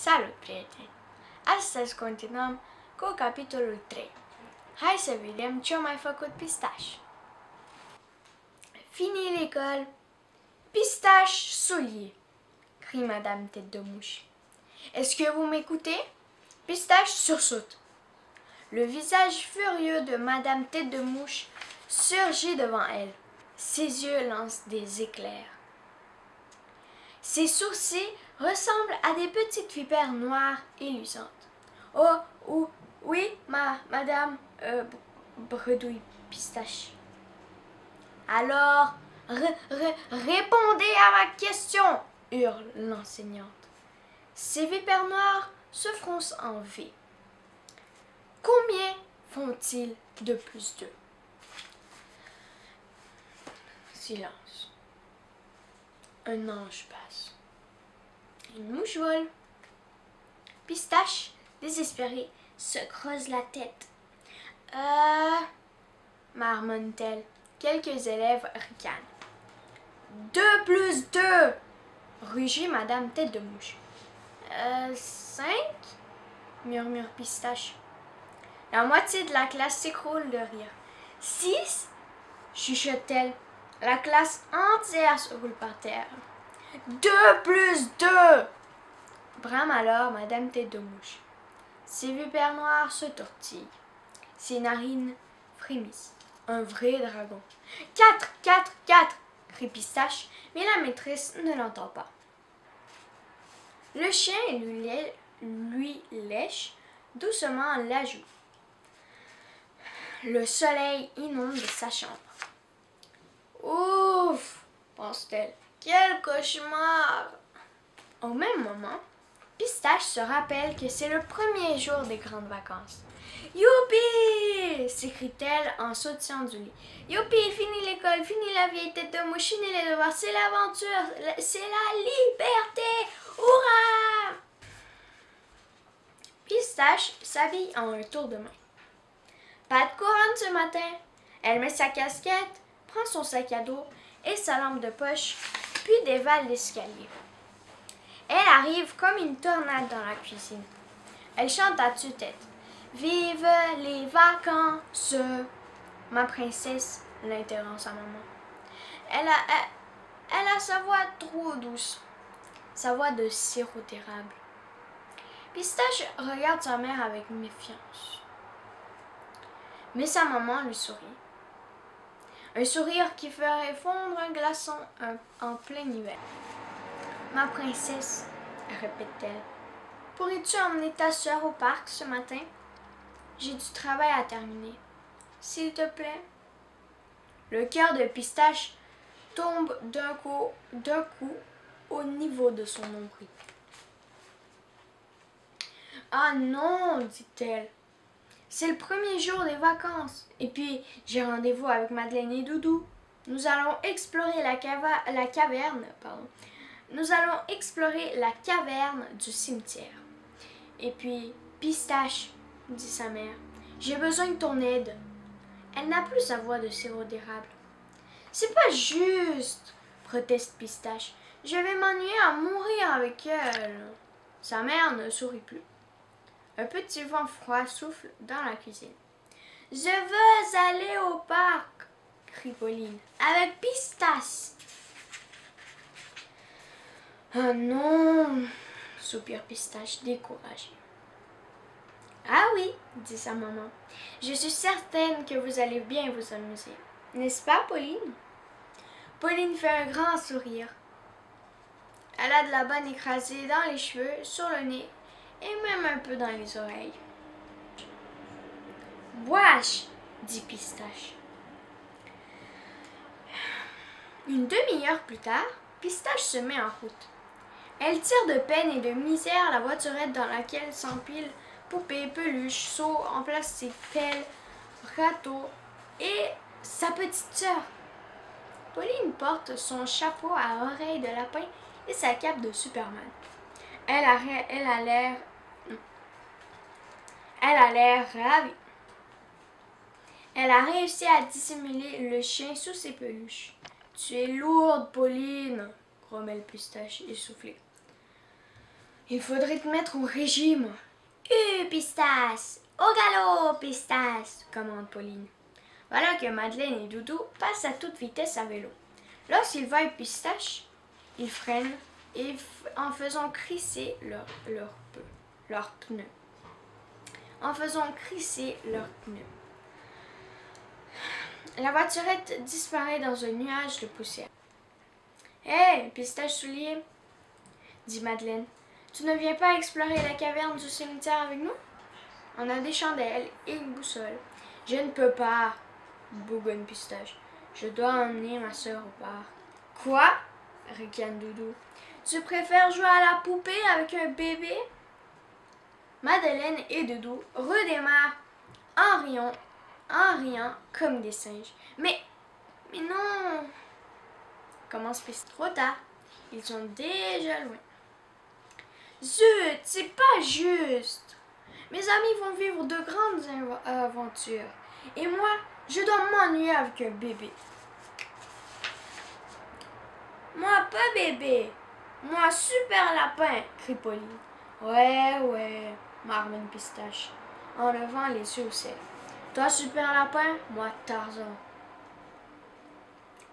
Salut prieteni! Astăzi continuăm cu capitolul 3. Hai să vedem ce a mai făcut Pistache. Fini l'école, Pistache soulier, crie Madame Tête de Mouche. Est-ce que vous m'écoutez? Pistache sursaute. Le visage furieux de Madame Tête de Mouche surgit devant elle. Ses yeux lancent des éclairs. Ses sourcils ressemblent à des petites vipères noires et luisantes. Oh, oui, madame, bredouille Pistache. Alors, répondez à ma question, hurle l'enseignante. Ces vipères noires se froncent en V. Combien font-ils de plus 2? Silence. Un ange passe. Une mouche vole. Pistache, désespérée, se creuse la tête. Marmonne-t-elle. Quelques élèves ricanent. 2 plus 2, rugit Madame Tête de Mouche. 5, murmure Pistache. La moitié de la classe s'écroule de rire. 6, chuchote-t-elle. La classe entière se roule par terre. 2 plus 2, brame alors Madame Tête de Mouche. Ses vipères noires se tortillent. Ses narines frémissent. Un vrai dragon. 4, 4, 4, crie Pistache, mais la maîtresse ne l'entend pas. Le chien lui lèche doucement la joue. Le soleil inonde sa chambre. Ouf, pense-t-elle, quel cauchemar! Au même moment, Pistache se rappelle que c'est le premier jour des grandes vacances. Youpi! S'écrie-t-elle en sautillant du lit. Youpi, fini l'école, fini la vieille tête de mouche, fini les devoirs, c'est l'aventure, c'est la liberté! Hurrah! Pistache s'habille en un tour de main. Pas de couronne ce matin. Elle met sa casquette, prend son sac à dos et sa lampe de poche, puis dévale l'escalier. Elle arrive comme une tornade dans la cuisine. Elle chante à tue-tête. Vive les vacances! Ma princesse, l'interrompt sa maman. Elle a sa voix trop douce, sa voix de sirop d'érable. Pistache regarde sa mère avec méfiance. Mais sa maman lui sourit. Un sourire qui ferait fondre un glaçon en plein hiver. Ma princesse, répète-t-elle, pourrais-tu emmener ta sœur au parc ce matin? J'ai du travail à terminer. S'il te plaît. Le cœur de Pistache tombe d'un coup au niveau de son nombril. Ah non, dit-elle. C'est le premier jour des vacances. Et puis, j'ai rendez-vous avec Madeleine et Doudou. Nous allons explorer la caverne. Nous allons explorer la caverne du cimetière. Et puis, Pistache, dit sa mère, j'ai besoin de ton aide. Elle n'a plus sa voix de sirop d'érable. C'est pas juste, proteste Pistache. Je vais m'ennuyer à mourir avec elle. Sa mère ne sourit plus. Un petit vent froid souffle dans la cuisine. Je veux aller au parc, crie Pauline, avec Pistache. Ah non, soupire Pistache découragée. Ah oui, dit sa maman, je suis certaine que vous allez bien vous amuser. N'est-ce pas, Pauline? Pauline fait un grand sourire. Elle a de la bonne écrasée dans les cheveux, sur le nez et même un peu dans les oreilles. Wesh, dit Pistache. Une demi-heure plus tard, Pistache se met en route. Elle tire de peine et de misère la voiturette dans laquelle s'empilent poupées, peluches, seaux en plastique, pelles, râteaux et sa petite sœur. Pauline porte son chapeau à oreilles de lapin et sa cape de Superman. Elle a l'air ravie. Elle a réussi à dissimuler le chien sous ses peluches. Tu es lourde, Pauline, grommelle Pistache essoufflée. Il faudrait te mettre au régime. Pistache! Au galop, Pistache! Commande Pauline. Voilà que Madeleine et Doudou passent à toute vitesse à vélo. Lorsqu'ils voient Pistache, ils freinent et en faisant crisser leurs pneus. En faisant crisser leurs pneus. La voiturette disparaît dans un nuage de poussière. « Hé, Pistache Soulier !» dit Madeleine. « Tu ne viens pas explorer la caverne du cimetière avec nous? On a des chandelles et une boussole. »« Je ne peux pas, bougonne Pistache. Je dois emmener ma sœur au bar. »« Quoi? » ricane Doudou. « Tu préfères jouer à la poupée avec un bébé? » Madeleine et Doudou redémarrent en riant comme des singes. Mais non! Commence Pistache. Trop tard. Ils sont déjà loin. Zut, c'est pas juste. Mes amis vont vivre de grandes aventures. Et moi, je dois m'ennuyer avec un bébé. Moi, pas bébé. Moi, super lapin, crie Pauline. Ouais, marmonne Pistache, en levant les yeux au ciel. Toi, super lapin, moi, Tarzan.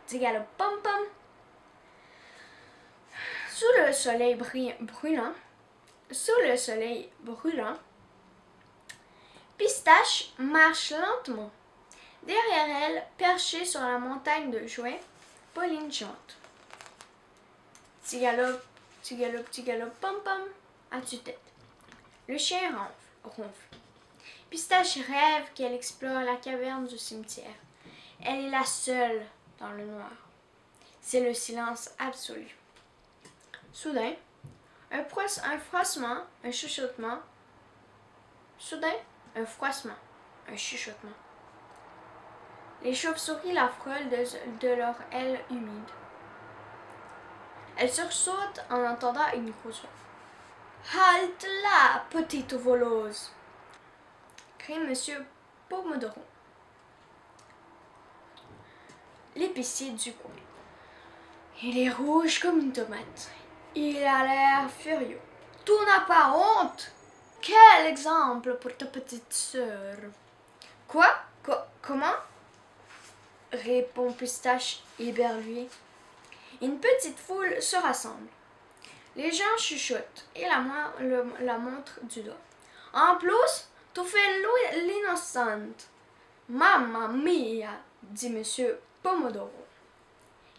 Tigalo pom pom. Sous le soleil brûlant, Pistache marche lentement. Derrière elle, perchée sur la montagne de jouets, Pauline chante. Petit galop, pom pom, à tue-tête. Le chien ronfle. Pistache rêve qu'elle explore la caverne du cimetière. Elle est la seule dans le noir. C'est le silence absolu. Soudain, un froissement, un chuchotement. Les chauves-souris la frôlent de leurs ailes humides. Elle sursaute en entendant une grosse voix. Halte là, petite voleuse! Crie Monsieur Pomodoro, l'épicier du coin. Il est rouge comme une tomate. Il a l'air furieux. Tu n'as pas honte? Quel exemple pour ta petite sœur! Quoi? Comment? Répond Pistache éberlué. Une petite foule se rassemble. Les gens chuchotent et la montrent du doigt. En plus, tu fais l'innocente. Mamma mia, dit Monsieur Pomodoro.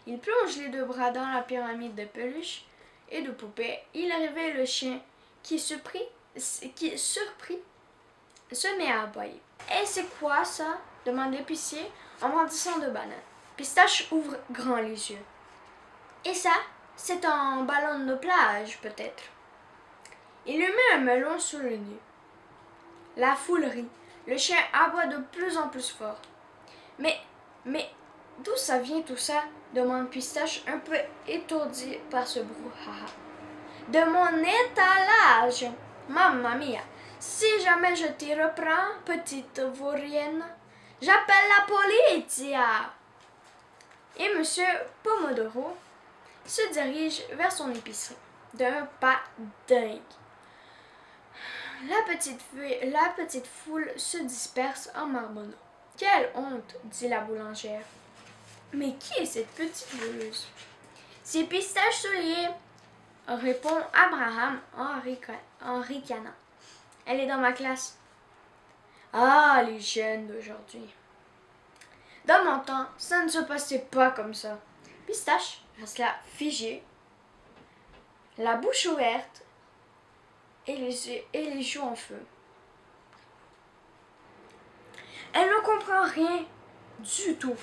Il plonge les deux bras dans la pyramide de peluches et de poupées. Il réveille le chien qui, surpris, se met à aboyer. Et c'est quoi ça? Demande l'épicier en brandissant deux bananes. Pistache ouvre grand les yeux. Et ça, c'est un ballon de plage, peut-être. Il lui met un melon sous le nez. La foule rit. Le chien aboie de plus en plus fort. Mais, d'où ça vient tout ça? Demande Pistache, un peu étourdi par ce brouhaha. De mon étalage! Mamma mia! Si jamais je t'y reprends, petite vaurienne, j'appelle la polizia! Et Monsieur Pomodoro se dirige vers son épicerie d'un pas dingue. La petite foule se disperse en marmonnant. « Quelle honte! » dit la boulangère. « Mais qui est cette petite voleuse? »« C'est Pistache Soulier, » répond Abraham en ricanant. « Elle est dans ma classe. »« Ah, les jeunes d'aujourd'hui. » Dans mon temps, ça ne se passait pas comme ça. Pistache reste là figée, la bouche ouverte et les joues en feu. Elle ne comprend rien du tout.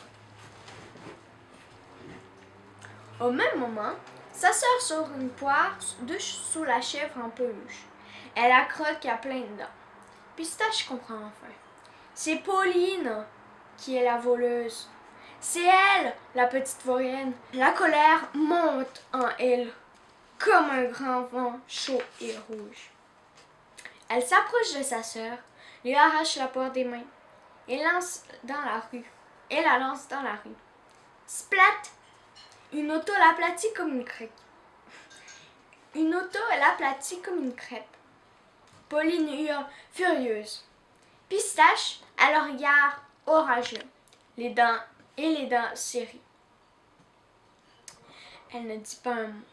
Au même moment, sa sœur sort une poire sous la chèvre en peluche. Elle la croque à pleines dents. Pistache comprend enfin. C'est Pauline qui est la voleuse. C'est elle, la petite vaurienne. La colère monte en elle comme un grand vent chaud et rouge. Elle s'approche de sa sœur, lui arrache la poire des mains et la lance dans la rue. Splat! Une auto l'aplatit comme une crique. Une auto l'aplatit comme une crêpe. Pauline hurle, furieuse. Pistache a le regard orageux, les dents serrées. Elle ne dit pas un mot.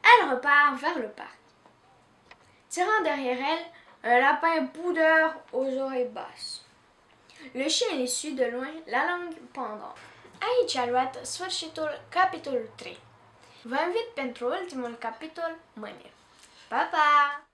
Elle repart vers le parc. Tirant derrière elle, un lapin boudeur aux oreilles basses. Le chien les suit de loin, la langue pendant. Aici a luat sfârșitul capitolul 3. Vă invit pentru ultimul capitol mâine. Pa, pa!